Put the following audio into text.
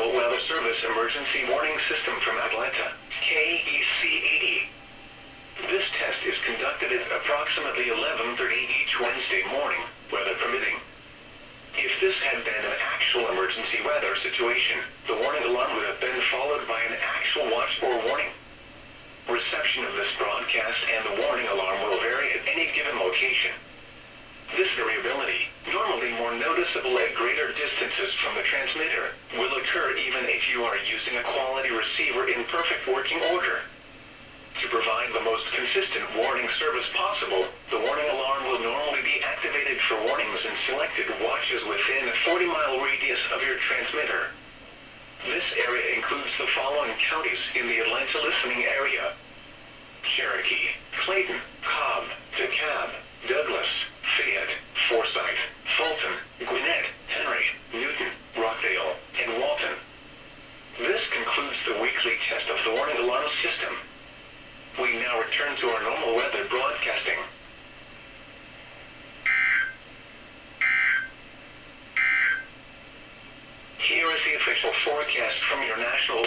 National Weather Service Emergency Warning System from Atlanta, KEC-80. This test is conducted at approximately 11:30 each Wednesday morning, weather permitting. If this had been an actual emergency weather situation, the warning alarm would have been followed by an actual watch or warning. Reception of this broadcast and the warning alarm will vary at any given location. This variability, normally more noticeable at greater distances from the transmitter, will occur even if you are using a quality receiver in perfect working order. To provide the most consistent warning service possible, the warning alarm will normally be activated for warnings in selected watches within a 40-mile radius of your transmitter. This area includes the following counties in the Atlanta listening area: Cherokee, Clayton, Cobb, DeKalb, Douglas, Fayette, Forsyth, Fulton, Gwinnett, Henry, Newton, Rockdale, and Walton. This concludes the weekly test of the warning alarm system. We now return to our normal weather broadcasting. Here is the official forecast from your National